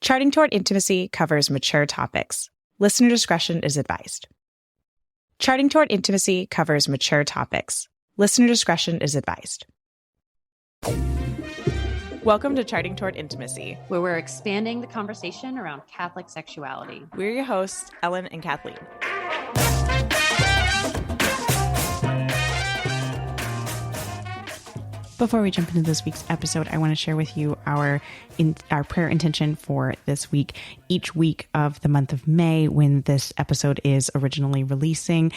Charting Toward Intimacy covers mature topics. Listener discretion is advised. Charting Toward Intimacy covers mature topics. Listener discretion is advised. Welcome to Charting Toward Intimacy, where we're expanding the conversation around Catholic sexuality. We're your hosts, Ellen and Kathleen. Before we jump into this week's episode, I want to share with you our prayer intention for this week. Each week of the month of May, when this episode is originally releasing,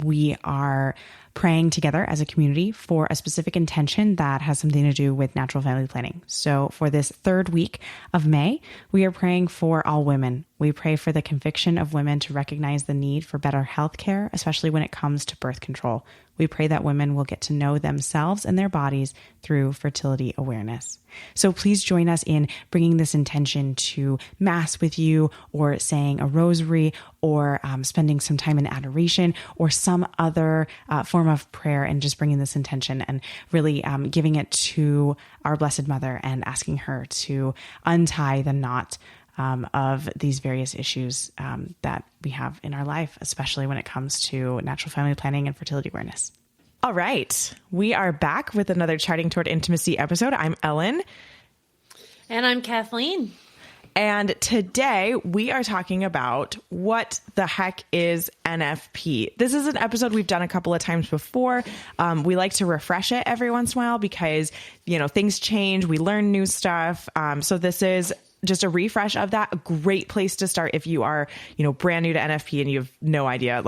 we are praying together as a community for a specific intention that has something to do with natural family planning. So for this third week of May, we are praying for all women. We pray for the conviction of women to recognize the need for better health care, especially when it comes to birth control. We pray that women will get to know themselves and their bodies through fertility awareness. So please join us in bringing this intention to Mass with you, or saying a rosary, or spending some time in adoration, or some other form of prayer, and just bringing this intention and really giving it to our Blessed Mother and asking her to untie the knot of these various issues that we have in our life, especially when it comes to natural family planning and fertility awareness. All right. We are back with another Charting Toward Intimacy episode. I'm Ellen. And I'm Kathleen. And today we are talking about what the heck is NFP. This is an episode we've done a couple of times before. We like to refresh it every once in a while because, things change. We learn new stuff. So this is just a refresh of that. A great place to start if you are, brand new to NFP and you have no idea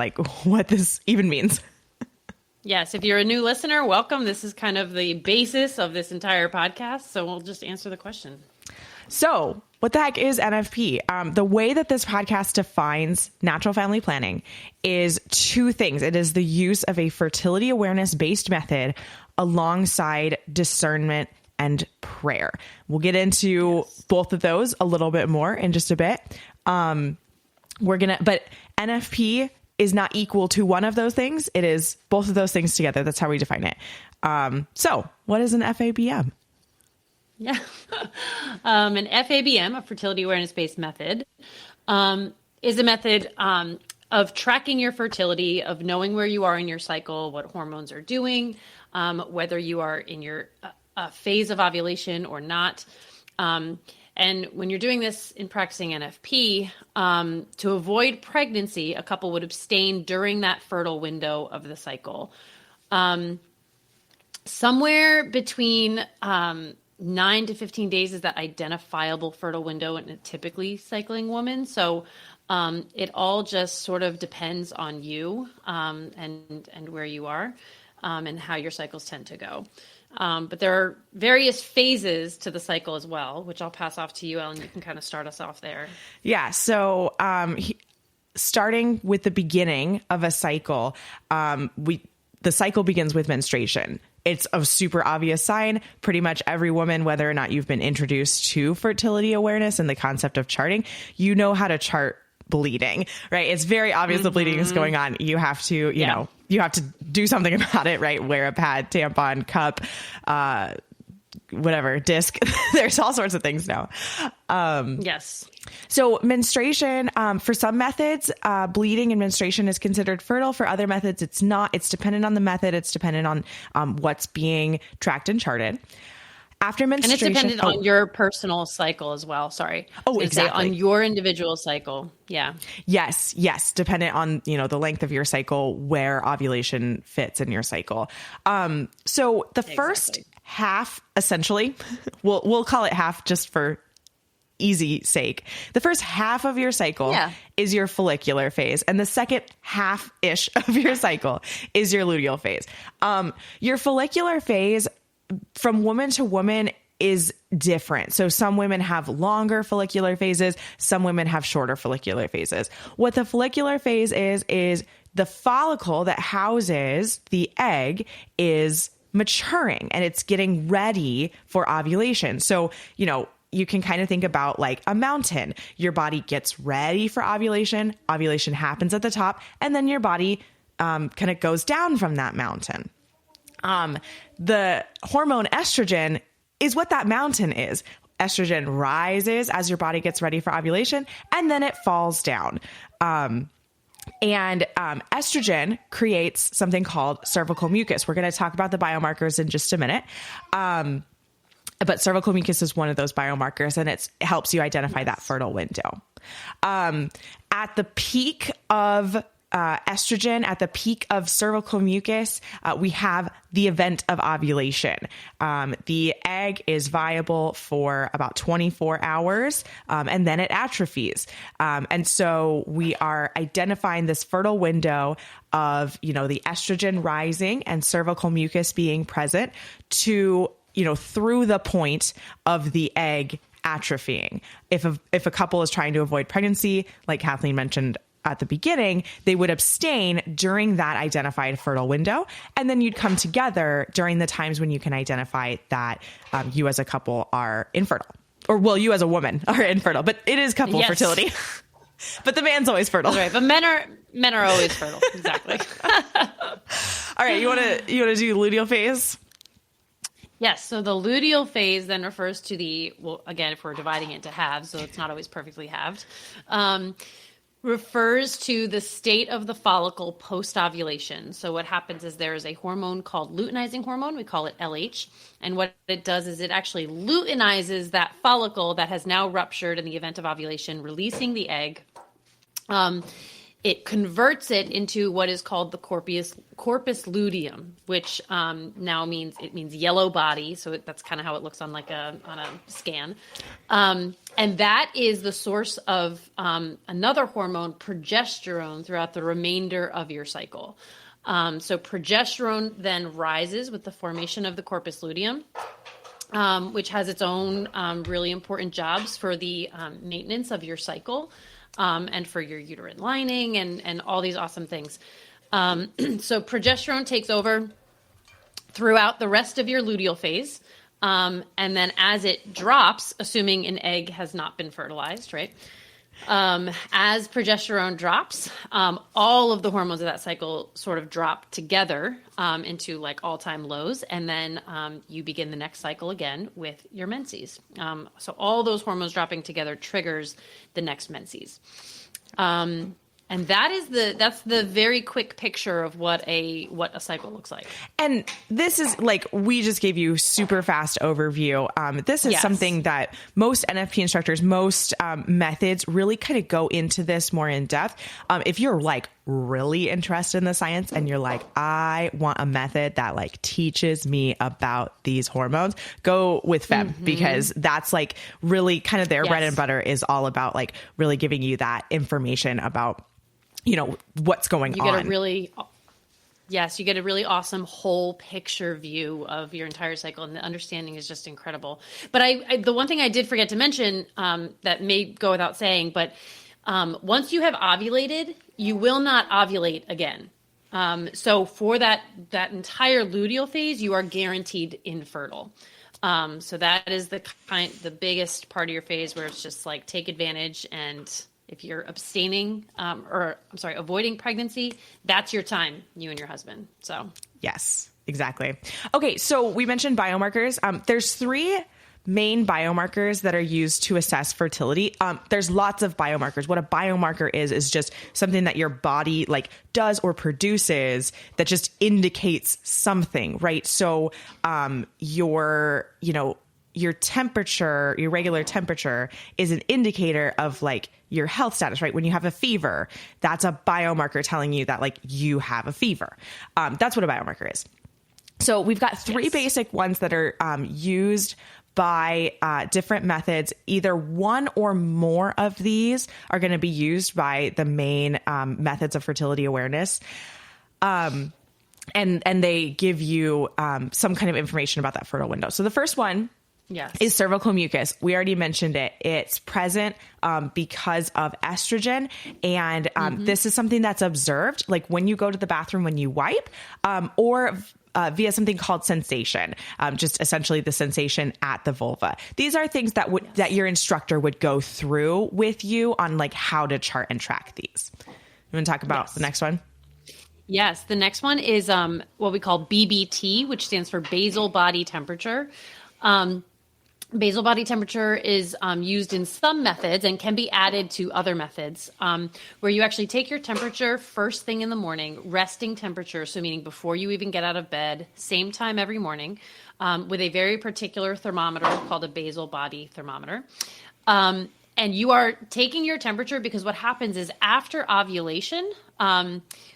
what this even means. Yes. If you're a new listener, welcome. This is kind of the basis of this entire podcast. So we'll just answer the question. So what the heck is NFP? The way that this podcast defines natural family planning is two things. It is the use of a fertility awareness-based method alongside discernment and prayer. We'll get into both of those a little bit more in just a bit. But NFP is not equal to one of those things. It is both of those things together. That's how we define it. So what is an FABM? Yeah. An FABM, a fertility awareness-based method, is a method of tracking your fertility, of knowing where you are in your cycle, what hormones are doing, whether you are in your phase of ovulation or not. And when you're doing this in practicing NFP, to avoid pregnancy, a couple would abstain during that fertile window of the cycle. Somewhere between 9 to 15 days is that identifiable fertile window in a typically cycling woman. So it all just sort of depends on you and where you are and how your cycles tend to go. But there are various phases to the cycle as well, which I'll pass off to you, Ellen. You can kind of start us off there. Yeah. So starting with the beginning of a cycle, the cycle begins with menstruation. It's a super obvious sign. Pretty much every woman, whether or not you've been introduced to fertility awareness and the concept of charting, you know how to chart bleeding, right? It's very obvious the bleeding is going on. You have to, you have to do something about it, right? Wear a pad, tampon, cup, whatever, disc. There's all sorts of things now. Yes. So menstruation, for some methods, bleeding and menstruation is considered fertile. For other methods, it's not. It's dependent on the method. It's dependent on what's being tracked and charted. After menstruation, and it's dependent on your personal cycle as well. Sorry. Oh, exactly. On your individual cycle. Yeah. Yes. Dependent on, the length of your cycle, where ovulation fits in your cycle. So the first half, essentially, we'll call it half just for easy sake. The first half of your cycle is your follicular phase, and the second half-ish of your cycle is your luteal phase. Your follicular phase, from woman to woman, is different. So some women have longer follicular phases. Some women have shorter follicular phases. What the follicular phase is the follicle that houses the egg is maturing and it's getting ready for ovulation. So, you can kind of think about like a mountain. Your body gets ready for ovulation. Ovulation happens at the top, and then your body kind of goes down from that mountain. The hormone estrogen is what that mountain is. estrogen rises as your body gets ready for ovulation, and then it falls down. Estrogen creates something called cervical mucus. We're going to talk about the biomarkers in just a minute. But cervical mucus is one of those biomarkers, and it helps you identify that fertile window. At the peak of estrogen, at the peak of cervical mucus, we have the event of ovulation. The egg is viable for about 24 hours, and then it atrophies. And so we are identifying this fertile window of, the estrogen rising and cervical mucus being present to, through the point of the egg atrophying. If a couple is trying to avoid pregnancy, like Kathleen mentioned at the beginning, they would abstain during that identified fertile window. And then you'd come together during the times when you can identify that you as a couple are infertile. Or, well, you as a woman are infertile, but it is couple fertility. But the man's always fertile. That's right. But men are always fertile. Exactly. All right. You want to do luteal phase? Yes. So the luteal phase then refers to again, if we're dividing it into halves, so it's not always perfectly halved, refers to the state of the follicle post-ovulation. So what happens is there is a hormone called luteinizing hormone. We call it LH. And what it does is it actually luteinizes that follicle that has now ruptured in the event of ovulation, releasing the egg. It converts it into what is called the corpus luteum, which now means yellow body. So that's kind of how it looks on a scan. And that is the source of another hormone, progesterone, throughout the remainder of your cycle. So progesterone then rises with the formation of the corpus luteum, which has its own really important jobs for the maintenance of your cycle. And for your uterine lining and all these awesome things. So progesterone takes over throughout the rest of your luteal phase. And then as it drops, assuming an egg has not been fertilized, right? As progesterone drops, all of the hormones of that cycle sort of drop together into all-time lows. And then you begin the next cycle again with your menses. So all those hormones dropping together triggers the next menses. And that's the very quick picture of what a cycle looks like. And this is we just gave you super fast overview. This is something that most NFP instructors, most methods really kind of go into this more in depth. If you're really interested in the science and you're I want a method that teaches me about these hormones, go with Fem, because that's really kind of their bread and butter is all about really giving you that information about what's going on. You get a really awesome whole picture view of your entire cycle, and the understanding is just incredible. But the one thing I did forget to mention that may go without saying, but once you have ovulated, you will not ovulate again. So for that entire luteal phase, you are guaranteed infertile. So that is the biggest part of your phase where it's just take advantage. And if you're avoiding pregnancy, that's your time, you and your husband. So yes, exactly. Okay. So we mentioned biomarkers. There's 3 main biomarkers that are used to assess fertility. There's lots of biomarkers. What a biomarker is just something that your body does or produces that just indicates something, right? So, your temperature, your regular temperature is an indicator of your health status, right? When you have a fever, that's a biomarker telling you that you have a fever. That's what a biomarker is. So we've got 3 basic ones that are used by different methods. Either one or more of these are going to be used by the main methods of fertility awareness. And they give you some kind of information about that fertile window. So the first one is cervical mucus. We already mentioned it. It's present because of estrogen. And this is something that's observed when you go to the bathroom, when you wipe, or via something called sensation, just essentially the sensation at the vulva. These are things that that your instructor would go through with you on how to chart and track these. You want to talk about the next one? Yes. The next one is what we call BBT, which stands for basal body temperature. Basal body temperature is used in some methods and can be added to other methods, where you actually take your temperature first thing in the morning, resting temperature, so meaning before you even get out of bed, same time every morning, with a very particular thermometer called a basal body thermometer. And you are taking your temperature because what happens is after ovulation,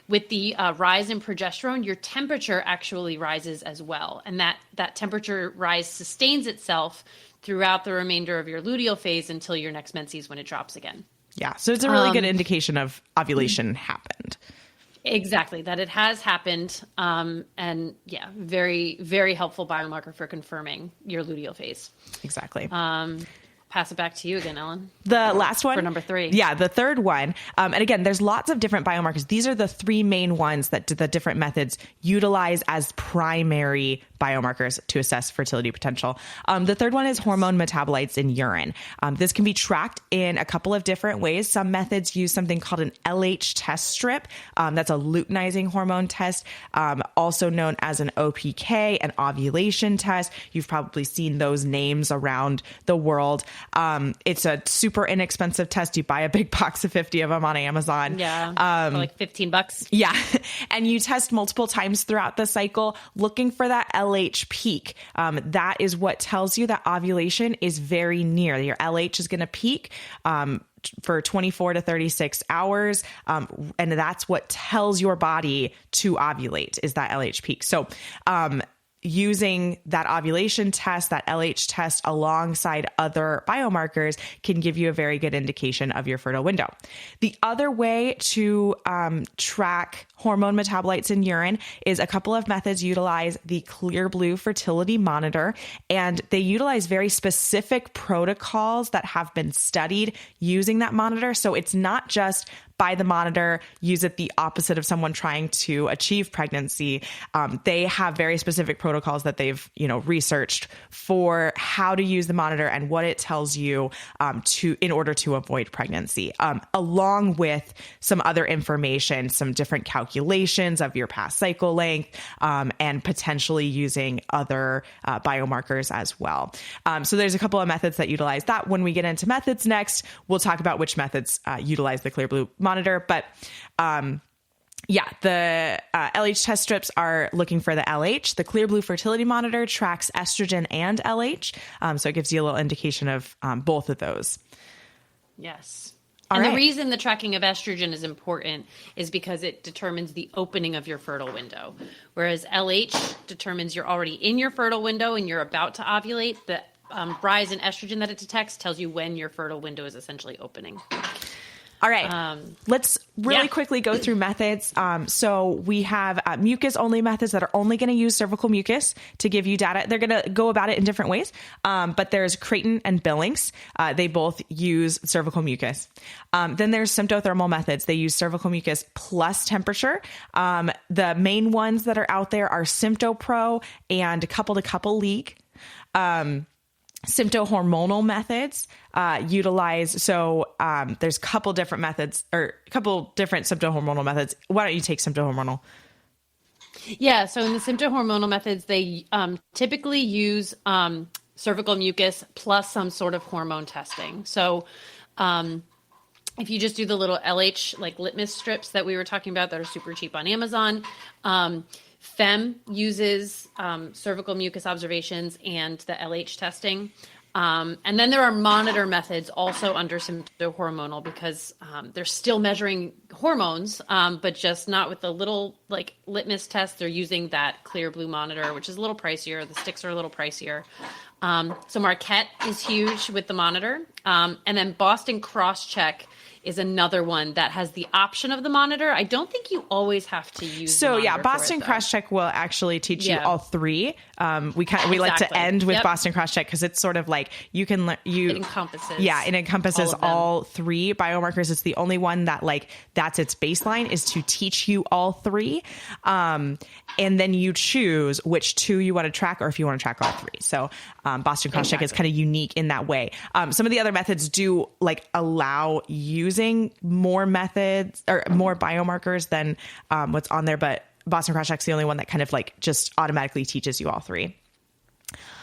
with the rise in progesterone, your temperature actually rises as well. And that temperature rise sustains itself throughout the remainder of your luteal phase until your next menses when it drops again. Yeah. So it's a really good indication of ovulation happened. Exactly. That it has happened. And yeah, very, very helpful biomarker for confirming your luteal phase. Exactly. Pass it back to you again, Ellen. The last one. For number 3. Yeah, the third one. And again, there's lots of different biomarkers. These are the 3 main ones that the different methods utilize as primary biomarkers to assess fertility potential. The third one is hormone metabolites in urine. This can be tracked in a couple of different ways. Some methods use something called an LH test strip. That's a luteinizing hormone test, also known as an OPK, an ovulation test. You've probably seen those names around the world. It's a super inexpensive test. You buy a big box of 50 of them on Amazon. Yeah. For like $15. Yeah. And you test multiple times throughout the cycle looking for that LH peak. That is what tells you that ovulation is very near. Your LH is going to peak, for 24 to 36 hours. And that's what tells your body to ovulate, is that LH peak. So, using that ovulation test, that LH test, alongside other biomarkers can give you a very good indication of your fertile window. The other way to track hormone metabolites in urine is a couple of methods utilize the Clear Blue fertility monitor, and they utilize very specific protocols that have been studied using that monitor. So it's not just buy the monitor, use it the opposite of someone trying to achieve pregnancy. They have very specific protocols that they've, researched for how to use the monitor and what it tells you in order to avoid pregnancy, along with some other information, some different calculations of your past cycle length, and potentially using other biomarkers as well. So there's a couple of methods that utilize that. When we get into methods next, we'll talk about which methods utilize the Clear Blue monitor. But the LH test strips are looking for the LH. The Clear Blue fertility monitor tracks estrogen and LH. So it gives you a little indication of both of those. Yes. All and right. The reason the tracking of estrogen is important is because it determines the opening of your fertile window. Whereas LH determines you're already in your fertile window and you're about to ovulate. The rise in estrogen that it detects tells you when your fertile window is essentially opening. All right. Let's really quickly go through methods. So we have mucus-only methods that are only going to use cervical mucus to give you data. They're going to go about it in different ways. But there's Creighton and Billings. They both use cervical mucus. Then there's symptothermal methods. They use cervical mucus plus temperature. The main ones that are out there are SymptoPro and couple-to-couple leak. Symptohormonal methods utilize, there's a couple different methods or a couple different symptohormonal methods. Why don't you take symptohormonal? Yeah, so in the symptohormonal methods, they typically use cervical mucus plus some sort of hormone testing. So if you just do the little LH like litmus strips that we were talking about that are super cheap on Amazon, FEM uses cervical mucus observations and the LH testing. And then there are monitor methods also under symptohormonal because they're still measuring hormones, but just not with the little like litmus test. They're using that Clear Blue monitor, which is a little pricier. The sticks are a little pricier. So Marquette is huge with the monitor. And then Boston Crosscheck is another one that has the option of the monitor. I don't think you always have to use the monitor Boston Crosscheck will actually teach you all three. We like to end with Boston Crosscheck because it's sort of like it encompasses. Yeah, it encompasses all three biomarkers. It's the only one that that's its baseline is to teach you all three. And then you choose which two you want to track or if you want to track all three. So Boston Crosscheck is kind of unique in that way. Some of the other methods do allow using more methods or more biomarkers than what's on there, but Boston Crosscheck's the only one that kind of just automatically teaches you all three.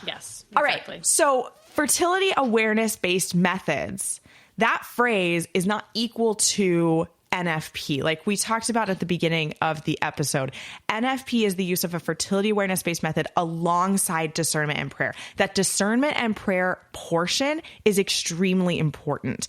Yes. Exactly. All right. So fertility awareness-based methods, that phrase is not equal to NFP. Like we talked about at the beginning of the episode, NFP is the use of a fertility awareness-based method alongside discernment and prayer. That discernment and prayer portion is extremely important.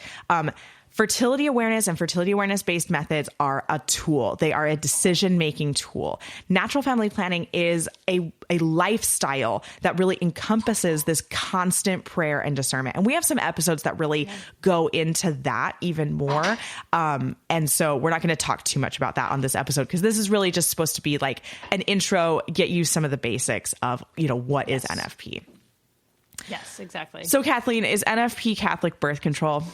Fertility awareness and fertility awareness-based methods are a tool. They are a decision-making tool. Natural family planning is a lifestyle that really encompasses this constant prayer and discernment. And we have some episodes that really go into that even more. And so we're not going to talk too much about that on this episode because this is really just supposed to be like an intro, get you some of the basics of, what is NFP. Yes, exactly. So Kathleen, is NFP Catholic birth control?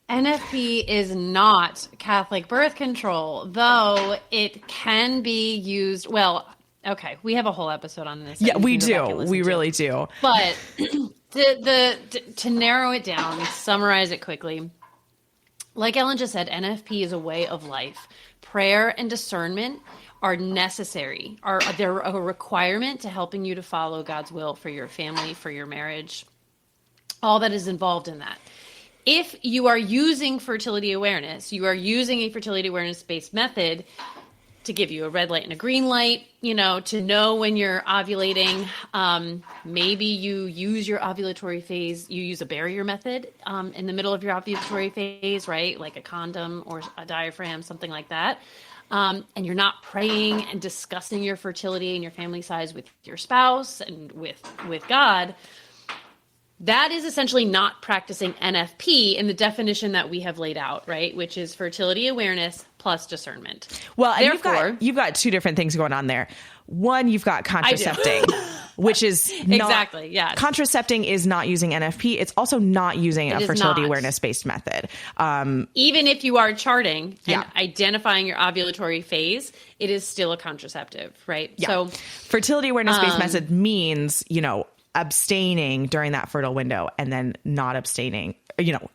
NFP is not Catholic birth control, though it can be used. Well, okay, we have a whole episode on this. Yeah, we do. We really do. But to narrow it down, summarize it quickly, like Ellen just said, NFP is a way of life. Prayer and discernment are necessary. They're a requirement to helping you to follow God's will for your family, for your marriage, all that is involved in that. If you are using fertility awareness, you are using a fertility awareness-based method to give you a red light and a green light, to know when you're ovulating. Maybe you use your ovulatory phase, you use a barrier method in the middle of your ovulatory phase, right? Like a condom or a diaphragm, something like that. And you're not praying and discussing your fertility and your family size with your spouse and with God. That is essentially not practicing NFP in the definition that we have laid out, right? Which is fertility awareness plus discernment. Well, and therefore, you've got two different things going on there. One, you've got contracepting, which is not, exactly, yes. Contracepting is not using NFP. It's also not using a fertility awareness-based method. Even if you are charting and identifying your ovulatory phase, it is still a contraceptive, right? Yeah. So fertility awareness-based method means, abstaining during that fertile window and then not abstaining,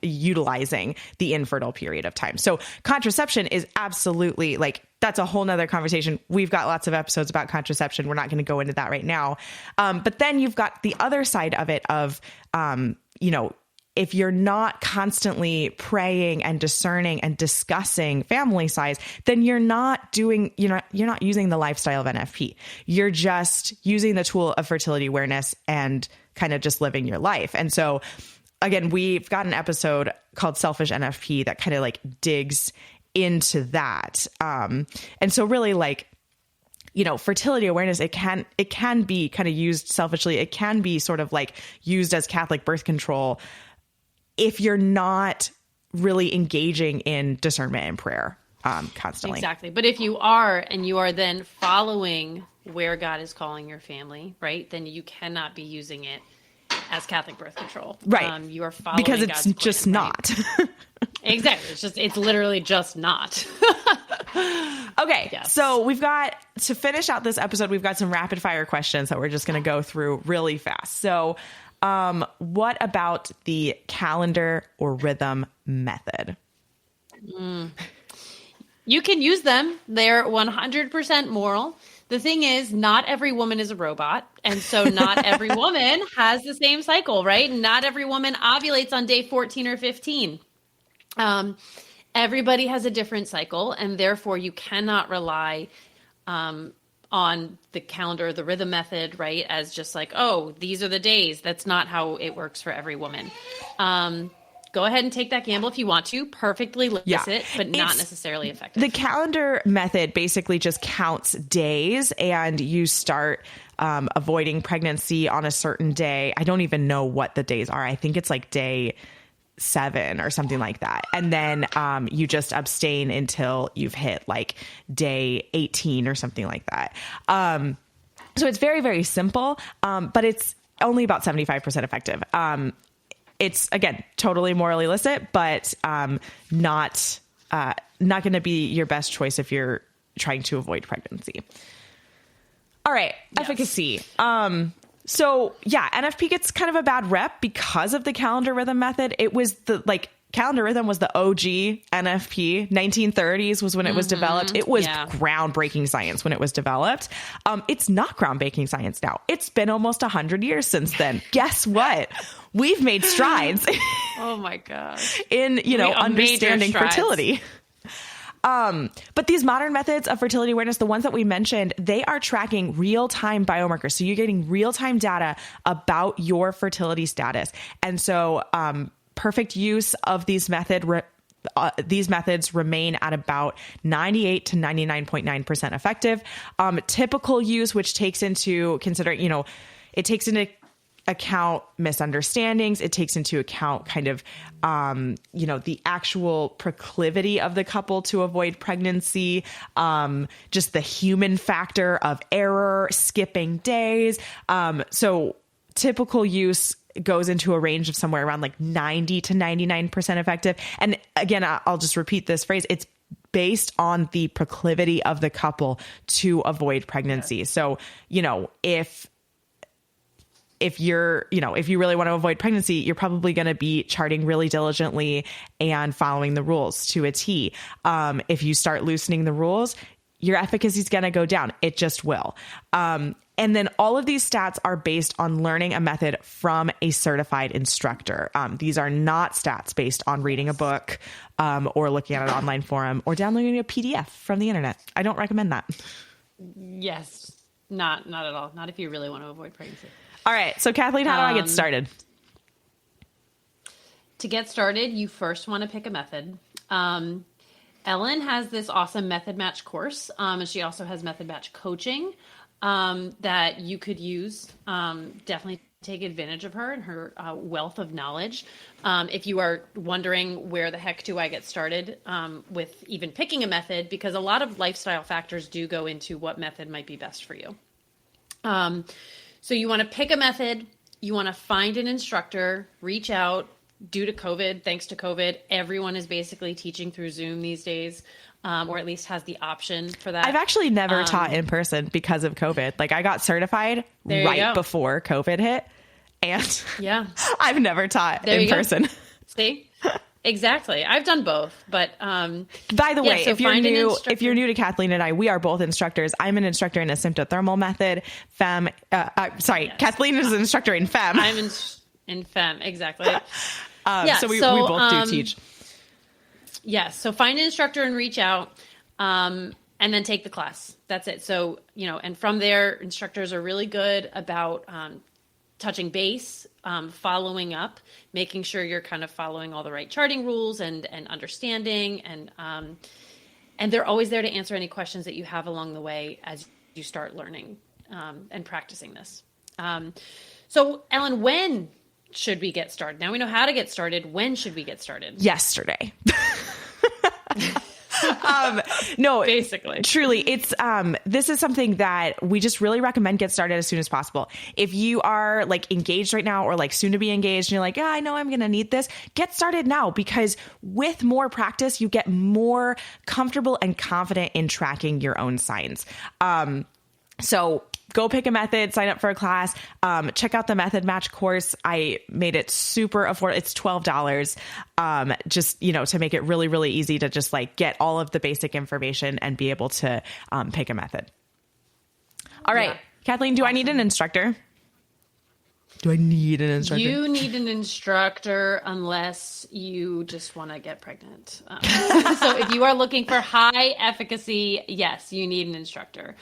utilizing the infertile period of time. So contraception is absolutely that's a whole nother conversation. We've got lots of episodes about contraception. We're not going to go into that right now. But then you've got the other side of it of, if you're not constantly praying and discerning and discussing family size, then you're not using the lifestyle of NFP. You're just using the tool of fertility awareness and kind of just living your life. And so again, we've got an episode called Selfish NFP that kind of digs into that. And so really fertility awareness, it can be kind of used selfishly. It can be sort of used as Catholic birth control if you're not really engaging in discernment and prayer constantly. Exactly. But if you are, and you are then following where God is calling your family, right, then you cannot be using it as Catholic birth control. Right. You are following because it's God's just plan, not. Right? Exactly. It's literally just not. Okay. Yes. So we've got to finish out this episode. We've got some rapid fire questions that we're just going to go through really fast. So what about the calendar or rhythm method? You can use them. They're 100% moral. The thing is, not every woman is a robot. And so not every woman has the same cycle, right? Not every woman ovulates on day 14 or 15. Everybody has a different cycle, and therefore you cannot rely on the calendar, the rhythm method, right, as just these are the days. That's not how it works for every woman. Go ahead and take that gamble if you want to. Perfectly licit, but not necessarily effective. The calendar method basically just counts days, and you start avoiding pregnancy on a certain day. I don't even know what the days are. I think it's day 7 or something like that. And then you just abstain until you've hit day 18 or something like that. So it's very, very simple, but it's only about 75% effective. It's, again, totally morally illicit, but not going to be your best choice if you're trying to avoid pregnancy. All right. Yes. Efficacy. So yeah, NFP gets kind of a bad rep because of the calendar rhythm method. It was calendar rhythm was the OG NFP. 1930s was when it was developed. It was groundbreaking science when it was developed. It's not groundbreaking science now. It's been almost 100 years since then. Guess what? We've made strides. Oh my gosh. In, understanding fertility. But these modern methods of fertility awareness, the ones that we mentioned, they are tracking real-time biomarkers. So you're getting real-time data about your fertility status. And so, perfect use of these methods remain at about 98 to 99.9% effective. Typical use, which takes into it takes into account misunderstandings. It takes into account kind of, the actual proclivity of the couple to avoid pregnancy, just the human factor of error, skipping days. So typical use goes into a range of somewhere around like 90 to 99% effective. And again, I'll just repeat this phrase. It's based on the proclivity of the couple to avoid pregnancy. So, if you really want to avoid pregnancy, you're probably going to be charting really diligently and following the rules to a T. If you start loosening the rules, your efficacy is going to go down. It just will. And then all of these stats are based on learning a method from a certified instructor. These are not stats based on reading a book, or looking at an online forum or downloading a PDF from the internet. I don't recommend that. Yes, not at all. Not if you really want to avoid pregnancy. All right. So Kathleen, how do I get started? To get started, you first want to pick a method. Ellen has this awesome method match course. And she also has method match coaching, that you could use. Definitely take advantage of her and her wealth of knowledge. If you are wondering where the heck do I get started with even picking a method, because a lot of lifestyle factors do go into what method might be best for you. So you want to pick a method, you want to find an instructor, reach out. Due to COVID, thanks to COVID, everyone is basically teaching through Zoom these days, or at least has the option for that. I've actually never taught in person because of COVID. Like, I got certified right before COVID hit, and I've never taught in person. See? Exactly. I've done both, but by the way, if you're new to Kathleen and I, we are both instructors. I'm an instructor in a symptothermal method. Kathleen is an instructor in FEM. I'm in FEM, exactly. So we both do teach. Yes. So find an instructor and reach out, and then take the class. That's it. So, and from there, instructors are really good about touching base, following up, making sure you're kind of following all the right charting rules and understanding. And they're always there to answer any questions that you have along the way as you start learning and practicing this. So Ellen, when should we get started? Now we know how to get started. When should we get started? Yesterday. No, basically, truly, it's, this is something that we just really recommend get started as soon as possible. If you are like engaged right now or like soon to be engaged and you're like, I know I'm going to need this, get started now, because with more practice, you get more comfortable and confident in tracking your own signs. So go pick a method, sign up for a class, check out the method match course. I made it super affordable. It's $12. Just, to make it really, really easy to just like get all of the basic information and be able to pick a method. All right. Yeah. Kathleen, do I need an instructor? Do I need an instructor? You need an instructor unless you just want to get pregnant. So if you are looking for high efficacy, yes, you need an instructor.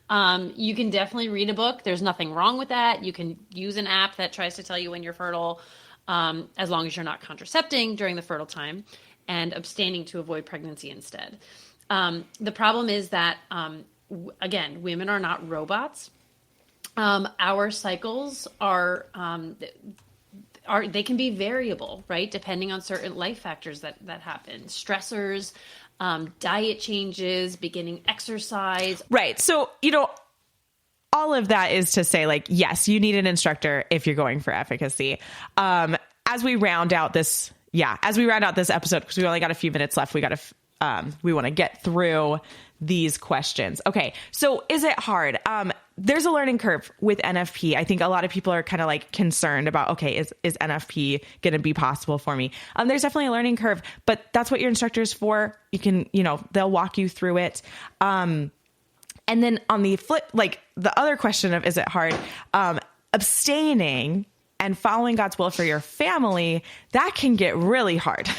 You can definitely read a book. There's nothing wrong with that. You can use an app that tries to tell you when you're fertile, as long as you're not contracepting during the fertile time and abstaining to avoid pregnancy instead. The problem is that, again, women are not robots. Our cycles they can be variable, right? Depending on certain life factors that happen, stressors, diet changes, beginning exercise. Right. So, all of that is to say, like, yes, you need an instructor if you're going for efficacy. As we round out this episode, because we only got a few minutes left, we want to get through these questions. Okay. So is it hard? there's a learning curve with NFP. I think a lot of people are kind of like concerned about, okay, is NFP going to be possible for me? There's definitely a learning curve, but that's what your instructor is for. You can, they'll walk you through it. And then on the flip, like the other question of, is it hard? Abstaining and following God's will for your family, that can get really hard.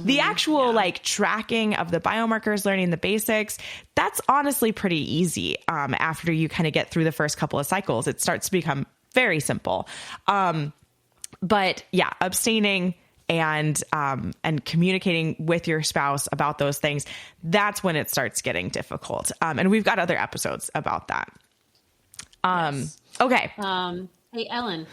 The actual like tracking of the biomarkers, learning the basics, that's honestly pretty easy. After you kind of get through the first couple of cycles, it starts to become very simple. But yeah, abstaining and communicating with your spouse about those things, that's when it starts getting difficult. And we've got other episodes about that. Yes. Okay. Hey, Ellen,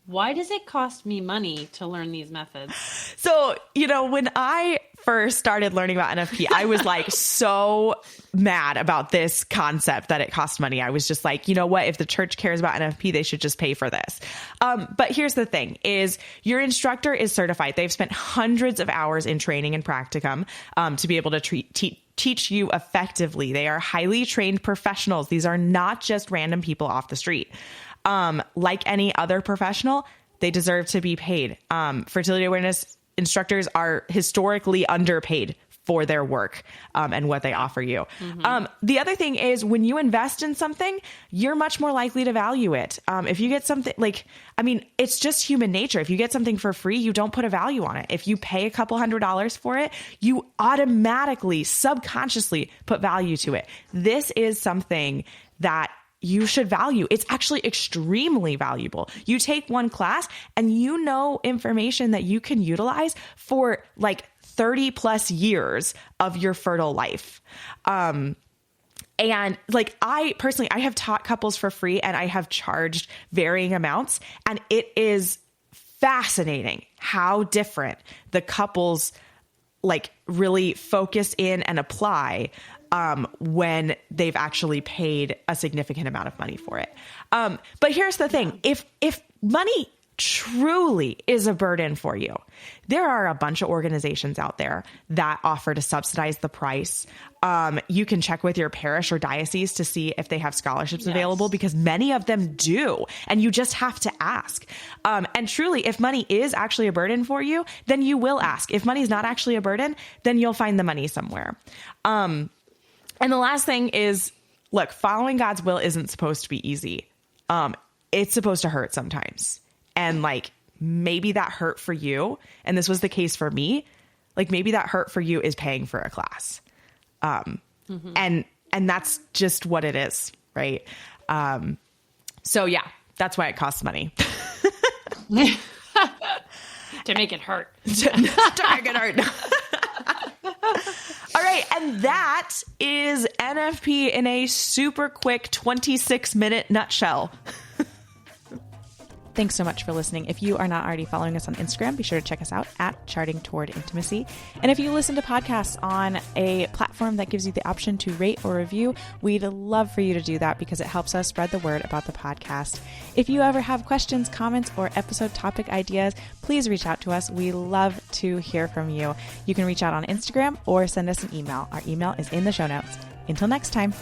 why does it cost me money to learn these methods? So, when I first started learning about NFP, I was like so mad about this concept that it cost money. I was just like, you know what? If the church cares about NFP, they should just pay for this. But here's the thing is your instructor is certified. They've spent hundreds of hours in training and practicum to be able to teach you effectively. They are highly trained professionals. These are not just random people off the street. Like any other professional, they deserve to be paid. Fertility awareness instructors are historically underpaid for their work and what they offer you. The other thing is when you invest in something, you're much more likely to value it. If you get something it's just human nature. If you get something for free, you don't put a value on it. If you pay a couple $100s for it, you automatically, subconsciously put value to it. This is something that you should value. It's actually extremely valuable. You take one class and information that you can utilize for like 30 plus years of your fertile life. And like I have taught couples for free and I have charged varying amounts, and it is fascinating how different the couples like really focus in and apply when they've actually paid a significant amount of money for it. But here's the thing. If money truly is a burden for you, there are a bunch of organizations out there that offer to subsidize the price. You can check with your parish or diocese to see if they have scholarships available, because many of them do. And you just have to ask. And truly, if money is actually a burden for you, then you will ask. If money is not actually a burden, then you'll find the money somewhere. And the last thing is, look, following God's will isn't supposed to be easy. It's supposed to hurt sometimes. And like, maybe that hurt for you, and this was the case for me, like maybe that hurt for you is paying for a class. And that's just what it is. Right. So yeah, that's why it costs money. To make it hurt. to make it hurt. All right. And that is NFP in a super quick 26-minute nutshell. Thanks so much for listening. If you are not already following us on Instagram, be sure to check us out at Charting Toward Intimacy. And if you listen to podcasts on a platform that gives you the option to rate or review, we'd love for you to do that because it helps us spread the word about the podcast. If you ever have questions, comments, or episode topic ideas, please reach out to us. We love to hear from you. You can reach out on Instagram or send us an email. Our email is in the show notes. Until next time.